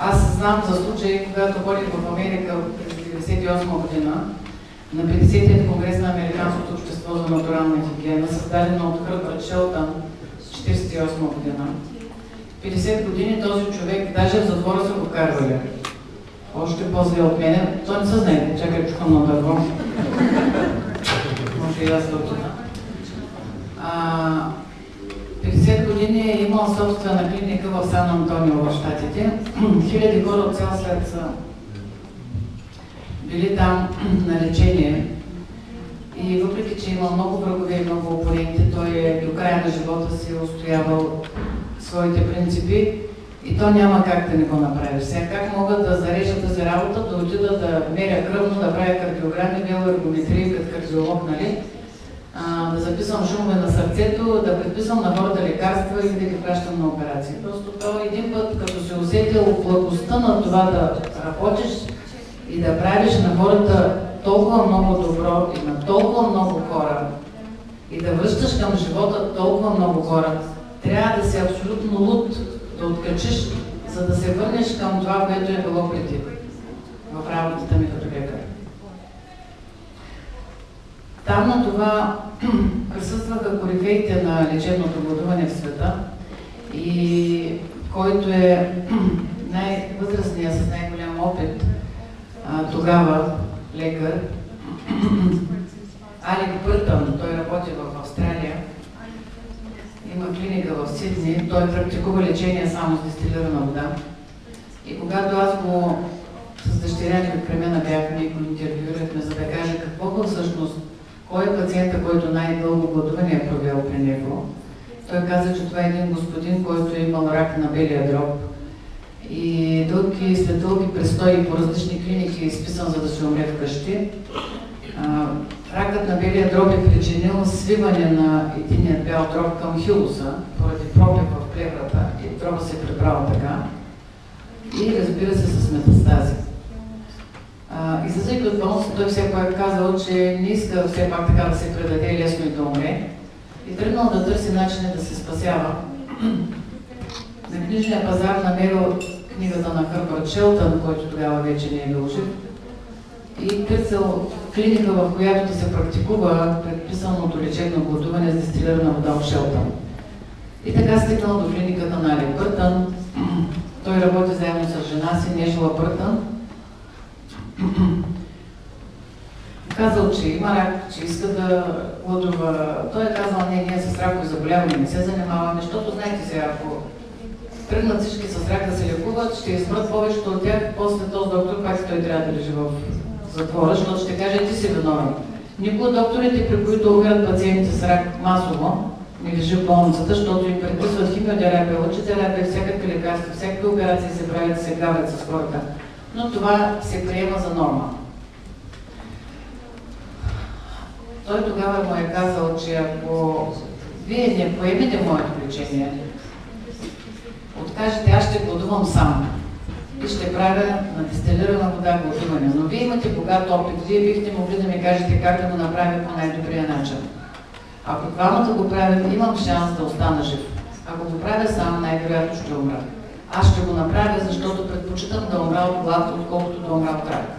Аз знам за случаи, когато ходих в Америка през 1998 година на 50-тият конгрес на Американското общество за натурална хигиена, създадено от Хърбърт Шелтън в 1948 година. 50 години този човек, даже в затвора са го вкарвали. Още по-зле от мене. Той не се знае, чакай, чукам на дърво. Може и аз да отида. 50 години е имал собствена клиника в Сан Антонио в Щатите. Хиляди хора от цял свят са били там на лечение. И въпреки, че има много врагове и много опоненти, той е до края на живота си устоявал своите принципи и то няма как да не го направи. Сега как могат да зарежат тази работа, да отида да меря кръвно, да правя кардиограми, биоергометрия като кардиолог, нали? Да записвам шумове на сърцето, да предписвам на хората лекарства и да ги пращам на операции. Просто това един път, като се усетил благостта на това да работиш и да правиш на хората толкова много добро и на толкова много хора и да връщаш към живота толкова много хора, трябва да си абсолютно луд, да откачиш, за да се върнеш към това, което е било преди в работата ми като лекар. Там на това присъстваха корифеите на лечебното гладуване в света и който е най-възрастният с най-голям опит тогава лекар, Алек Бъртън, той работи в Австралия, има клиника в Сидни, той практикува лечение само с дестилирана вода. И когато аз го с дъщеря ми при мен бяхме и го интервюирахме, за да каже какво всъщност, кой е пациента, който най-дълго гладуване е провел при него. Той каза, че това е един господин, който е имал рак на белия дроб. И след дълги престои по различни клиники е изписан, за да се умре вкъщи. Ракът на белия дроб е причинил свиване на единият бял дроб към хилуса, поради пробив в плеврата и дроба се е прибрал така. И разбира се с метастази. Излизайки от болница, той все пак казал, че не иска все пак така да се предаде лесно и да умре. И тръгнал да търси начини да се спасява. На книжния пазар намерил книгата на Хърбърт Шелтън, който тогава вече не е бил жив. И търсил клиника, в която да се практикува предписаното лечебно гладуване с дестилирана вода от Шелтън. И така стигнал до клиниката на Алек Бъртън. Той работи заедно с жена си, Нежела Бъртън. Казал, че има рак, че иска да гладува. Той е казал, ние с ракови заболявания не се занимаваме, защото знаете сега, ако тръгнат всички с рак да се лекуват, ще измрат повечето от тях, после този доктор пак той трябва да лежи в затвора, защото ще каже, ти си виновен. Никой от докторите, при които умират пациенти с рак масово, не лежи в болницата, защото им предписват химиотерапия, лъчетерапия, всякакви лекарства, всякакви операции се правят, се гавят с хората. Но това се приема за норма. Той тогава му е казал, че ако вие не поемете моето лечение, откажете, аз ще гладувам сам и ще правя на дестилирана вода гладуване. Но вие имате богат опит, вие бихте могли да ми кажете как да го направя по най-добрия начин. Ако двамата го правят, имам шанс да остана жив. Ако го правя сам, най-вероятно ще умра. Аз ще го направя, защото предпочитам да умра от глад, отколкото да умра от рак.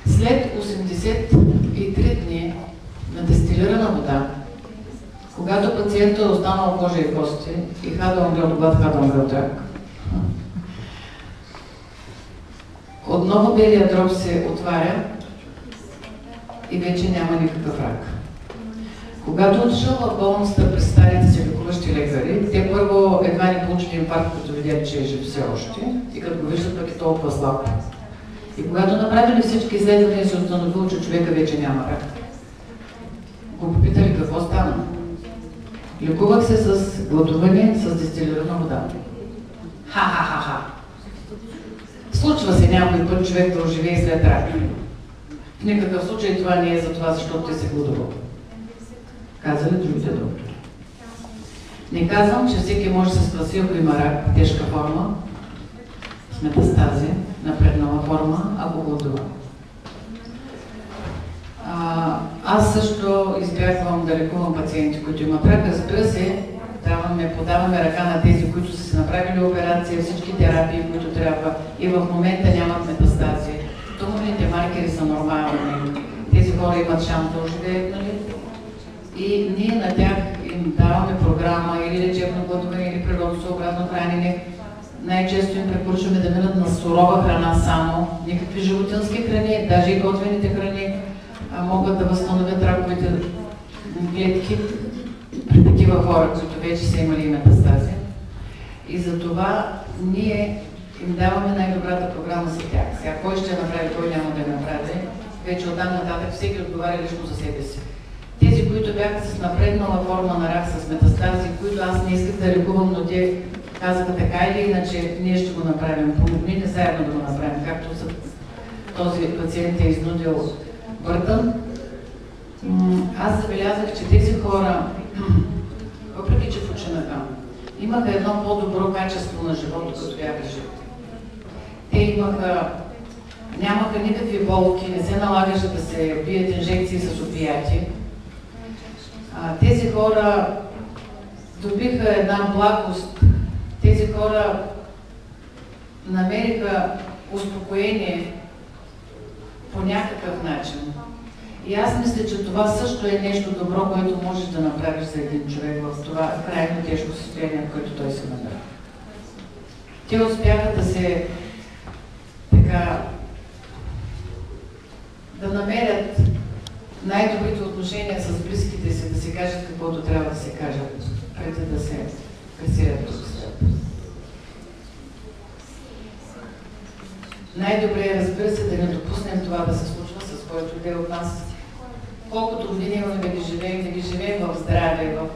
След 83 дни на дестилирана вода, когато пациентът е останал кожа и кости и ха да умре от глад, ха да умре от рак, отново белият дроб се отваря и вече няма никакъв рак. Когато отишъл в болницата през старите си лекуващи лекари, те първо едва не получили инфаркт, като видят, че е жив все още и като го виждат пък е толкова слаб. И когато направили всички изследвания, се установило, че човека вече няма рак. Го попитали какво стана. Лекувах се с гладуване с дестилирана вода. Ха-ха-ха-ха! Случва се някой път човек да оживее след рак. В никакъв случай това не е за това, защото ти се гладувал. Казали другите доктори. Не казвам, че всеки може да се спаси, ако има рак, тежка форма, с метастази, напреднала форма, ако гладува. Аз също избягвам да лекувам пациенти, които имат рак. Разбира се, подаваме ръка на тези, които са си направили операция, всички терапии, които трябва, и в момента нямат метастази. Туморните маркери са нормални. Тези хора имат шанс да оживеят, нали? И ние на тях им даваме програма или лечебно гладуване, или природосъобразно хранене. Най-често им препоръчваме да минат на сурова храна само, никакви животински храни, даже и готвените храни могат да възстановят раковите клетки при такива хора, които вече са имали метастази. И затова ние им даваме най-добрата програма за тях. Сега кой ще направи, кой няма да я направи, вече оттам нататък всеки отговаря лично за себе си. Тези, които бяха с напреднала форма на рак с метастази, които аз не исках да лекувам, но те казаха така или иначе, ние ще го направим. Помогни не заедно да го направим, както този пациент е изнудил Бъртън. Аз забелязах, че тези хора, въпреки че починаха, имаха едно по-добро качество на живота, като бяха живи. Те нямаха никакви болки, не се налагаше да се бият инжекции с опияти. Тези хора добиха една благост, тези хора намериха успокоение по някакъв начин. И аз мисля, че това също е нещо добро, което можеш да направиш за един човек в това крайно тежко състояние, в което той се намира. Те успяха да намерят най-добрите отношения с близките си, да си кажат каквото трябва да се кажат, преди да се пресират тук свят. Най-добре е, разбира се, да не допуснем това да се случва с който иде от нас. Колкото години имаме да ги живеем в здраве, в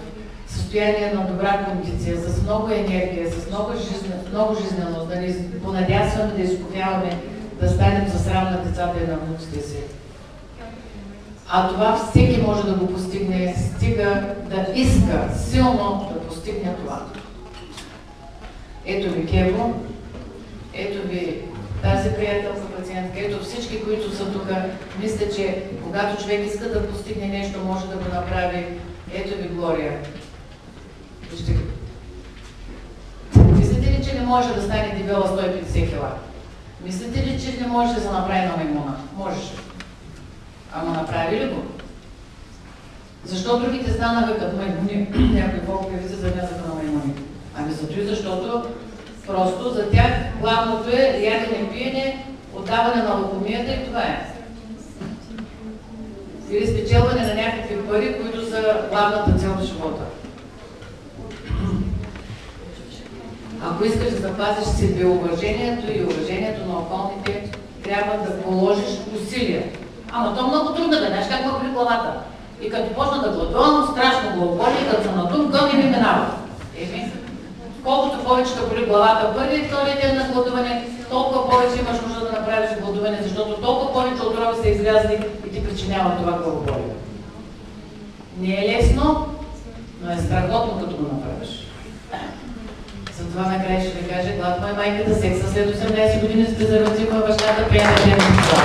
състояние на добра кондиция, с много енергия, с много жизненост, да не понадясваме, да изповяваме, да станем за срам на децата и на внуците си. А това всеки може да го постигне, стига да иска силно да постигне това. Ето ви Кево, ето ви тази приятелка пациентка, ето всички, които са тук. Мисля, че когато човек иска да постигне нещо, може да го направи. Ето ви Глория. Вижте. Мислите ли, че не може да стане дебела 150 кила? Мислите ли, че не може да се направи на маймуна? Можеш. Ама направи ли го? Защо другите станаха като маймуни? Някои по-певици замязаха на маймуни. Ами зато и защото просто за тях главното е ядене, пиене, отдаване на лакомията и това е. Или спечелване на някакви пари, които са главната цел в живота. Ако искаш да запазиш себе уважението и уважението на околните, трябва да положиш усилия. Ама то много трудно да, знаеш как го при главата. И като почна да гладувам, страшно главополи, и като съм надумкан, не ми минава. Колкото повече да боли главата първи и втори ден на гладуване, толкова повече имаш нужда да направиш гладуване, защото толкова повече отрови са излязли и ти причинява това главополие. Не е лесно, но е страхотно като го направиш. Затова накрая ще ви кажа, гладно е майката, секса след 18 години с презерватив, а бащата приема жена с това.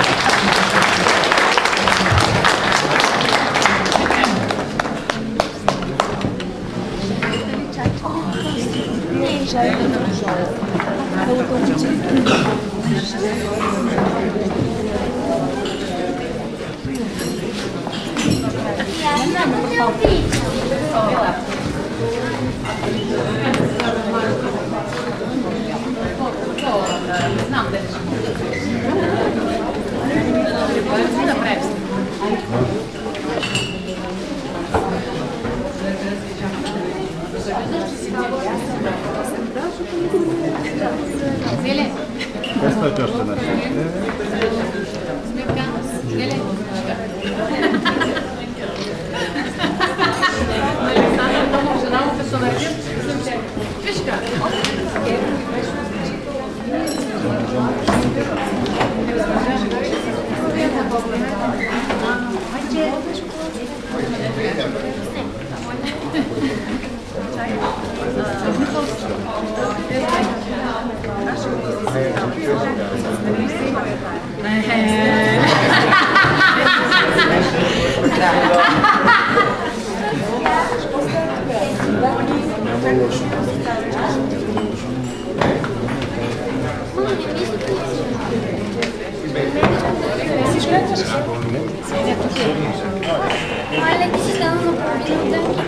Знам дали ще да правиш. Зеле. Questo è giusto da Smetка. Зеле. Жена му персонализм. Фишка. Мале, ти си станал на половината.